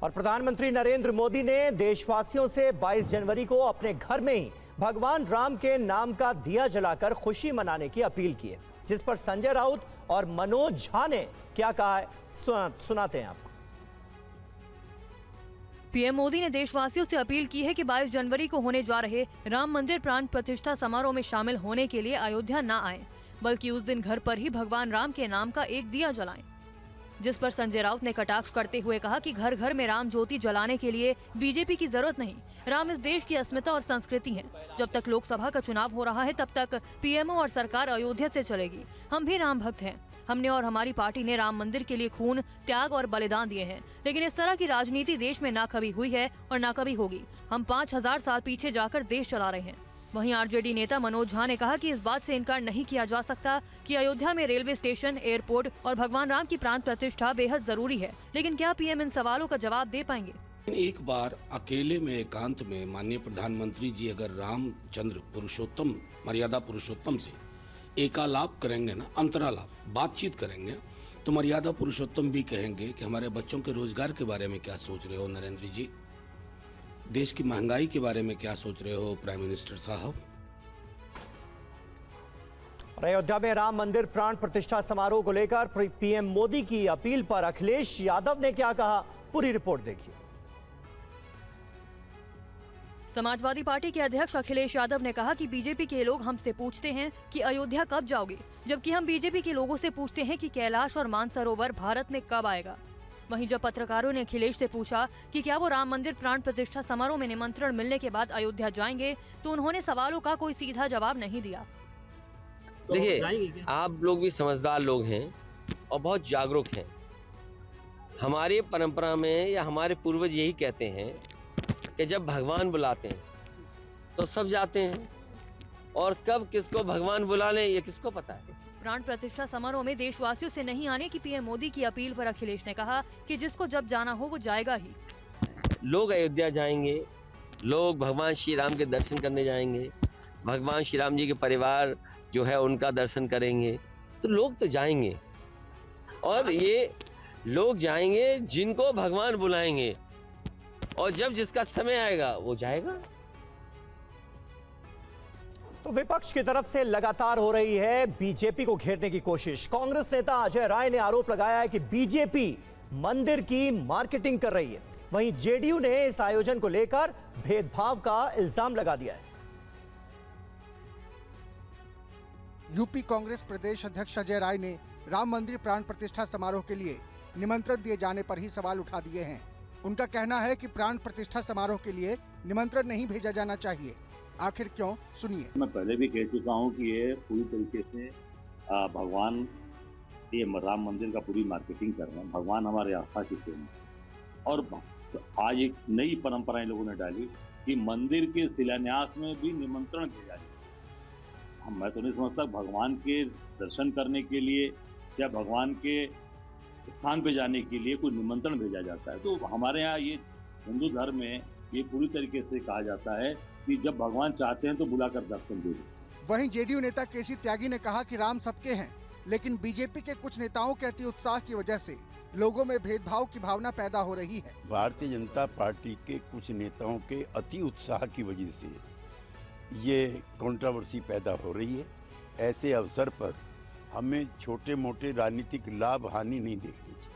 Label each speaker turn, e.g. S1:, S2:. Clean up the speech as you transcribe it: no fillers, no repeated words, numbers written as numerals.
S1: और प्रधानमंत्री नरेंद्र मोदी ने देशवासियों से 22 जनवरी को अपने घर में ही भगवान राम के नाम का दिया जलाकर खुशी मनाने की अपील की है, जिस पर संजय राउत और मनोज झा ने क्या कहा है सुनाते हैं आपको।
S2: पीएम मोदी ने देशवासियों से अपील की है कि 22 जनवरी को होने जा रहे राम मंदिर प्राण प्रतिष्ठा समारोह में शामिल होने के लिए अयोध्या न आएं, बल्कि उस दिन घर पर ही भगवान राम के नाम का एक दिया जलाएं। जिस पर संजय राउत ने कटाक्ष करते हुए कहा कि घर घर में राम ज्योति जलाने के लिए बीजेपी की जरूरत नहीं। राम इस देश की अस्मिता और संस्कृति है। जब तक लोकसभा का चुनाव हो रहा है तब तक पीएमओ और सरकार अयोध्या से चलेगी। हम भी राम भक्त हैं। हमने और हमारी पार्टी ने राम मंदिर के लिए खून, त्याग और बलिदान दिए हैं, लेकिन इस तरह की राजनीति देश में ना कभी हुई है और ना कभी होगी। हम 5000 साल पीछे जाकर देश चला रहे हैं। वहीं आरजेडी नेता मनोज झा ने कहा कि इस बात से इनकार नहीं किया जा सकता कि अयोध्या में रेलवे स्टेशन, एयरपोर्ट और भगवान राम की प्राण प्रतिष्ठा बेहद जरूरी है, लेकिन क्या पीएम इन सवालों का जवाब दे पाएंगे?
S3: एक बार अकेले में एकांत में माननीय प्रधानमंत्री जी अगर रामचंद्र पुरुषोत्तम, मर्यादा पुरुषोत्तम से एकालाप करेंगे ना, अंतरालाप बातचीत करेंगे, तो मर्यादा पुरुषोत्तम भी कहेंगे कि हमारे बच्चों के रोजगार के बारे में क्या सोच रहे हो नरेंद्र जी, देश की महंगाई के बारे में क्या सोच रहे हो प्राइम मिनिस्टर साहब।
S1: अयोध्या में राम मंदिर प्राण प्रतिष्ठा समारोह को लेकर पीएम मोदी की अपील पर अखिलेश यादव ने क्या कहा, पूरी रिपोर्ट देखिए।
S2: समाजवादी पार्टी के अध्यक्ष अखिलेश यादव ने कहा कि बीजेपी के लोग हमसे पूछते हैं कि अयोध्या कब जाओगे, जबकि हम बीजेपी के लोगों से पूछते हैं कि कैलाश और मानसरोवर भारत में कब आएगा। वहीं जब पत्रकारों ने अखिलेश से पूछा कि क्या वो राम मंदिर प्राण प्रतिष्ठा समारोह में निमंत्रण मिलने के बाद अयोध्या जाएंगे, तो उन्होंने सवालों का कोई सीधा जवाब नहीं दिया।
S4: देखिए, आप लोग भी समझदार लोग हैं और बहुत जागरूक हैं। हमारी परंपरा में या हमारे पूर्वज यही कहते हैं कि जब भगवान बुलाते हैं तो सब जाते हैं, और कब किसको भगवान बुला ले ये किसको पता है।
S2: प्राण प्रतिष्ठा समारोह में देशवासियों से नहीं आने की पीएम मोदी की अपील पर अखिलेश ने कहा कि जिसको जब जाना हो वो जाएगा ही।
S4: लोग अयोध्या जाएंगे, लोग भगवान श्री राम के दर्शन करने जाएंगे, भगवान श्री राम जी के परिवार जो है उनका दर्शन करेंगे, तो लोग तो जाएंगे, और ये लोग जाएंगे जिनको भगवान बुलाएंगे, और जब जिसका समय आएगा वो जाएगा।
S1: तो विपक्ष की तरफ से लगातार हो रही है बीजेपी को घेरने की कोशिश। कांग्रेस नेता अजय राय ने आरोप लगाया है कि बीजेपी मंदिर की मार्केटिंग कर रही है। वहीं जेडीयू ने इस आयोजन को लेकर भेदभाव का इल्जाम लगा दिया है।
S5: यूपी कांग्रेस प्रदेश अध्यक्ष अजय राय ने राम मंदिर प्राण प्रतिष्ठा समारोह के लिए निमंत्रण दिए जाने पर ही सवाल उठा दिए हैं। उनका कहना है कि प्राण प्रतिष्ठा समारोह के लिए निमंत्रण नहीं भेजा जाना चाहिए। आखिर क्यों, सुनिए।
S6: मैं पहले भी कह चुका हूं कि ये पूरी तरीके से भगवान ये राम मंदिर का पूरी मार्केटिंग कर रहे हैं। भगवान हमारे आस्था की प्रेम, और आज एक नई परंपरा इन लोगों ने डाली कि मंदिर के शिलान्यास में भी निमंत्रण भेजा जाए। मैं तो नहीं समझता भगवान के दर्शन करने के लिए या भगवान के स्थान पे जाने के लिए कोई निमंत्रण भेजा जाता है। तो हमारे यहाँ ये हिंदू धर्म में ये पूरी तरीके से कहा जाता है कि जब भगवान चाहते हैं तो बुलाकर दर्शन दे।
S5: वहीं जेडीयू नेता केसी त्यागी ने कहा कि राम सबके हैं, लेकिन बीजेपी के कुछ नेताओं के अति उत्साह की वजह से लोगों में भेदभाव की भावना पैदा हो रही है।
S7: भारतीय जनता पार्टी के कुछ नेताओं के अति उत्साह की वजह से ये कंट्रोवर्सी पैदा हो रही है। ऐसे अवसर पर हमें छोटे मोटे राजनीतिक लाभ हानि नहीं देखनी चाहिए।